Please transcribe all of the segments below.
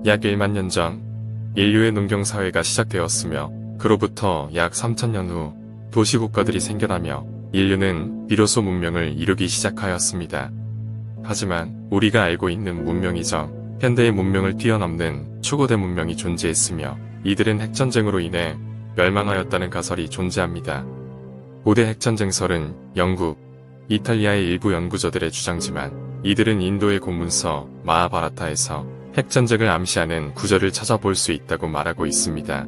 약 1만 년 전 인류의 농경사회가 시작되었으며 그로부터 약 3천년 후 도시국가들이 생겨나며 인류는 비로소 문명을 이루기 시작하였습니다. 하지만 우리가 알고 있는 문명 이전 현대의 문명을 뛰어넘는 초고대 문명이 존재했으며 이들은 핵전쟁으로 인해 멸망하였다는 가설이 존재합니다. 고대 핵전쟁설은 영국, 이탈리아의 일부 연구자들의 주장지만 이들은 인도의 고문서 마하바라타에서 핵전쟁을 암시하는 구절을 찾아볼 수 있다고 말하고 있습니다.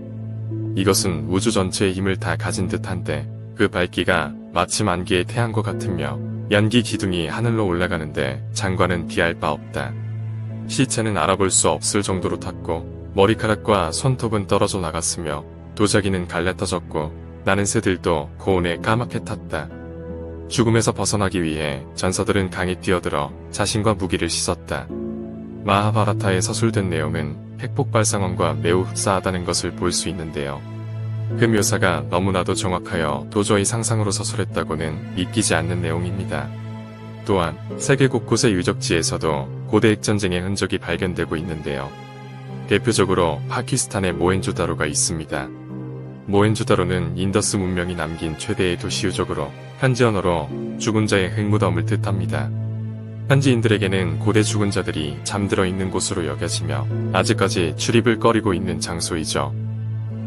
이것은 우주 전체의 힘을 다 가진 듯한데 그 밝기가 마치 만개의 태양과 같으며 연기 기둥이 하늘로 올라가는데 장관은 비할 바 없다. 시체는 알아볼 수 없을 정도로 탔고 머리카락과 손톱은 떨어져 나갔으며 도자기는 갈라터졌고 나는 새들도 고온에 까맣게 탔다. 죽음에서 벗어나기 위해 전사들은 강에 뛰어들어 자신과 무기를 씻었다. 마하바라타에 서술된 내용은 핵폭발 상황과 매우 흡사하다는 것을 볼 수 있는데요. 그 묘사가 너무나도 정확하여 도저히 상상으로 서술했다고는 믿기지 않는 내용입니다. 또한 세계 곳곳의 유적지에서도 고대 핵전쟁의 흔적이 발견되고 있는데요. 대표적으로 파키스탄의 모헨조다로가 있습니다. 모헨조다로는 인더스 문명이 남긴 최대의 도시 유적으로 현지 언어로 죽은 자의 흙무덤을 뜻합니다. 현지인들에게는 고대 죽은 자들이 잠들어 있는 곳으로 여겨지며 아직까지 출입을 꺼리고 있는 장소이죠.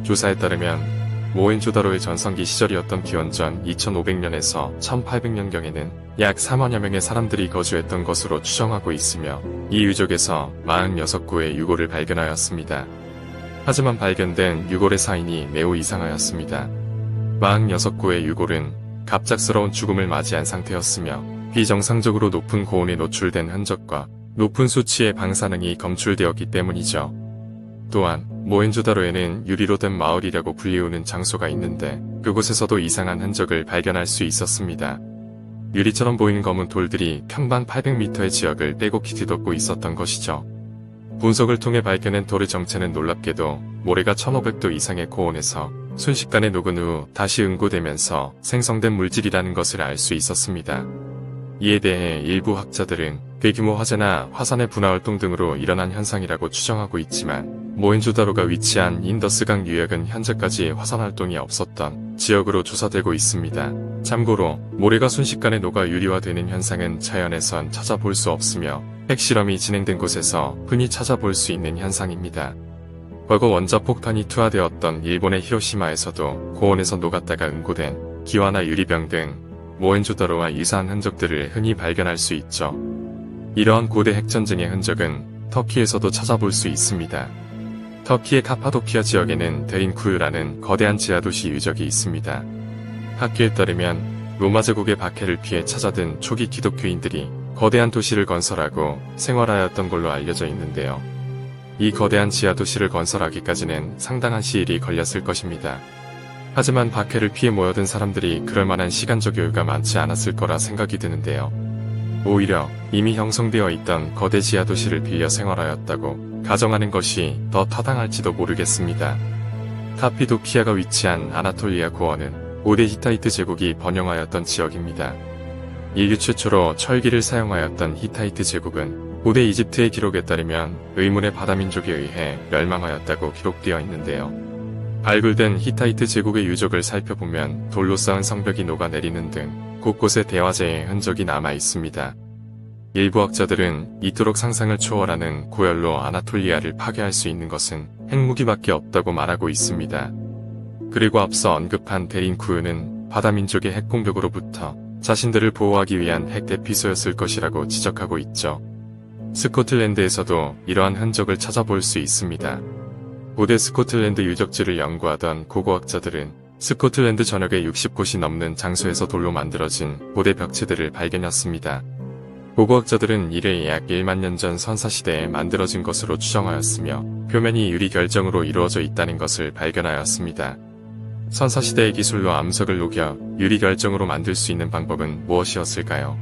조사에 따르면 모헨조다로의 전성기 시절이었던 기원전 2500년에서 1800년경에는 약 4만여 명의 사람들이 거주했던 것으로 추정하고 있으며 이 유적에서 46구의 유골을 발견하였습니다. 하지만 발견된 유골의 사인이 매우 이상하였습니다. 46구의 유골은 갑작스러운 죽음을 맞이한 상태였으며 비정상적으로 높은 고온에 노출된 흔적과 높은 수치의 방사능이 검출되었기 때문이죠. 또한 모헨조다로에는 유리로 된 마을이라고 불리우는 장소가 있는데 그곳에서도 이상한 흔적을 발견할 수 있었습니다. 유리처럼 보이는 검은 돌들이 평방 800m의 지역을 빼곡히 뒤덮고 있었던 것이죠. 분석을 통해 밝혀낸 돌의 정체는 놀랍게도 모래가 1500도 이상의 고온에서 순식간에 녹은 후 다시 응고되면서 생성된 물질이라는 것을 알 수 있었습니다. 이에 대해 일부 학자들은 대규모 화재나 화산의 분화활동 등으로 일어난 현상이라고 추정하고 있지만 모헨조다로가 위치한 인더스강 유역은 현재까지 화산활동이 없었던 지역으로 조사되고 있습니다. 참고로 모래가 순식간에 녹아 유리화되는 현상은 자연에선 찾아볼 수 없으며 핵실험이 진행된 곳에서 흔히 찾아볼 수 있는 현상입니다. 과거 원자폭탄이 투하되었던 일본의 히로시마에서도 고온에서 녹았다가 응고된 기와나 유리병 등 모헨조다로와 유사한 흔적들을 흔히 발견할 수 있죠. 이러한 고대 핵전쟁의 흔적은 터키에서도 찾아볼 수 있습니다. 터키의 카파도키아 지역에는 데린쿠유라는 거대한 지하도시 유적이 있습니다. 학교에 따르면 로마 제국의 박해를 피해 찾아든 초기 기독교인들이 거대한 도시를 건설하고 생활하였던 걸로 알려져 있는데요. 이 거대한 지하도시를 건설하기까지는 상당한 시일이 걸렸을 것입니다. 하지만 박해를 피해 모여든 사람들이 그럴 만한 시간적 여유가 많지 않았을 거라 생각이 드는데요. 오히려 이미 형성되어 있던 거대 지하도시를 빌려 생활하였다고 가정하는 것이 더 타당할지도 모르겠습니다. 카피도키아가 위치한 아나톨리아 고원은 고대 히타이트 제국이 번영하였던 지역입니다. 인류 최초로 철기를 사용하였던 히타이트 제국은 고대 이집트의 기록에 따르면 의문의 바다민족에 의해 멸망하였다고 기록되어 있는데요. 발굴된 히타이트 제국의 유적을 살펴보면 돌로 쌓은 성벽이 녹아내리는 등 곳곳에 대화재의 흔적이 남아 있습니다. 일부 학자들은 이토록 상상을 초월하는 고열로 아나톨리아를 파괴할 수 있는 것은 핵무기밖에 없다고 말하고 있습니다. 그리고 앞서 언급한 데린쿠유는 바다민족의 핵공격으로부터 자신들을 보호하기 위한 핵 대피소였을 것이라고 지적하고 있죠. 스코틀랜드에서도 이러한 흔적을 찾아볼 수 있습니다. 고대 스코틀랜드 유적지를 연구하던 고고학자들은 스코틀랜드 전역의 60곳이 넘는 장소에서 돌로 만들어진 고대 벽체들을 발견했습니다. 고고학자들은 이를 약 1만 년 전 선사시대에 만들어진 것으로 추정하였으며 표면이 유리 결정으로 이루어져 있다는 것을 발견하였습니다. 선사시대의 기술로 암석을 녹여 유리 결정으로 만들 수 있는 방법은 무엇이었을까요?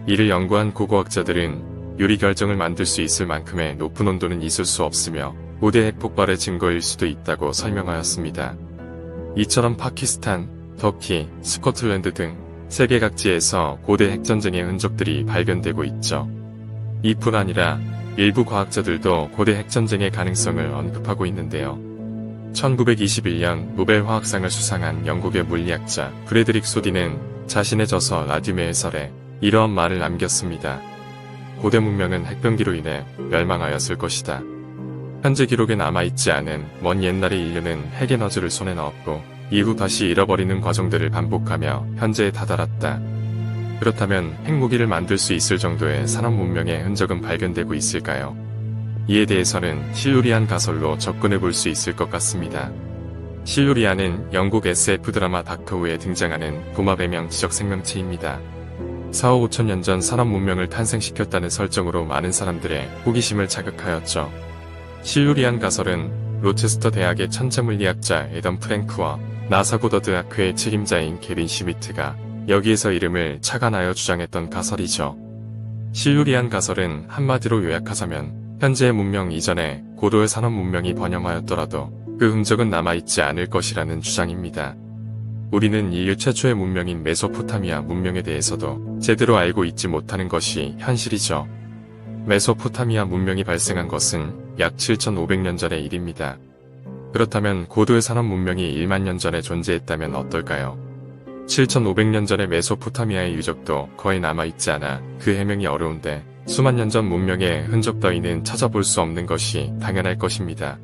이를 연구한 고고학자들은 유리 결정을 만들 수 있을 만큼의 높은 온도는 있을 수 없으며 고대 핵폭발의 증거일 수도 있다고 설명하였습니다. 이처럼 파키스탄, 터키, 스코틀랜드 등 세계 각지에서 고대 핵전쟁의 흔적들이 발견되고 있죠. 이뿐 아니라 일부 과학자들도 고대 핵전쟁의 가능성을 언급하고 있는데요. 1921년 노벨 화학상을 수상한 영국의 물리학자 프레드릭 소디는 자신의 저서 라듐의 해설에 이러한 말을 남겼습니다. 고대 문명은 핵병기로 인해 멸망하였을 것이다. 현재 기록에 남아있지 않은 먼 옛날의 인류는 핵에너지를 손에 넣었고 이후 다시 잃어버리는 과정들을 반복하며 현재에 다다랐다. 그렇다면 핵무기를 만들 수 있을 정도의 산업 문명의 흔적은 발견되고 있을까요? 이에 대해서는 실루리안 가설로 접근해 볼 수 있을 것 같습니다. 실루리안은 영국 SF 드라마 닥터 후에 등장하는 도마 배명 지적 생명체입니다. 4억 5천년 전 산업 문명을 탄생시켰다는 설정으로 많은 사람들의 호기심을 자극하였죠. 실루리안 가설은 로체스터 대학의 천체물리학자 애덤 프랭크와 나사 고더드 학회의 책임자인 케빈 슈미트가 여기에서 이름을 착안하여 주장했던 가설이죠. 실루리안 가설은 한마디로 요약하자면 현재의 문명 이전에 고도의 산업 문명이 번영하였더라도 그 흔적은 남아있지 않을 것이라는 주장입니다. 우리는 인류 최초의 문명인 메소포타미아 문명에 대해서도 제대로 알고 있지 못하는 것이 현실이죠. 메소포타미아 문명이 발생한 것은 약 7,500년 전의 일입니다. 그렇다면 고도의 산업 문명이 1만 년 전에 존재했다면 어떨까요? 7,500년 전의 메소포타미아의 유적도 거의 남아있지 않아 그 해명이 어려운데 수만 년 전 문명의 흔적 따위는 찾아볼 수 없는 것이 당연할 것입니다.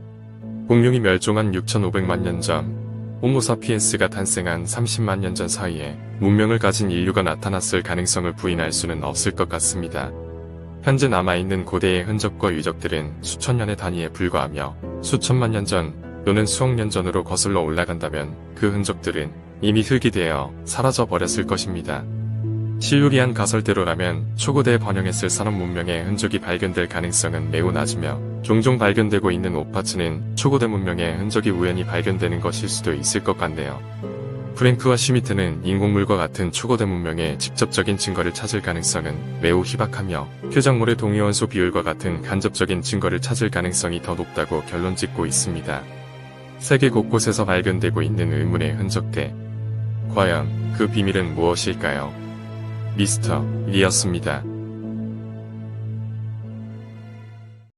공룡이 멸종한 6,500만 년 전, 호모사피엔스가 탄생한 30만 년 전 사이에 문명을 가진 인류가 나타났을 가능성을 부인할 수는 없을 것 같습니다. 현재 남아있는 고대의 흔적과 유적들은 수천 년의 단위에 불과하며 수천만 년 전 또는 수억 년 전으로 거슬러 올라간다면 그 흔적들은 이미 흙이 되어 사라져 버렸을 것입니다. 실루리안 가설대로라면 초고대에 번영했을 산업 문명의 흔적이 발견될 가능성은 매우 낮으며 종종 발견되고 있는 오파츠는 초고대 문명의 흔적이 우연히 발견되는 것일 수도 있을 것 같네요. 프랭크와 슈미트는 인공물과 같은 초고대 문명의 직접적인 증거를 찾을 가능성은 매우 희박하며 표적물의 동위원소 비율과 같은 간접적인 증거를 찾을 가능성이 더 높다고 결론짓고 있습니다. 세계 곳곳에서 발견되고 있는 의문의 흔적들. 과연 그 비밀은 무엇일까요? 미스터 리였습니다.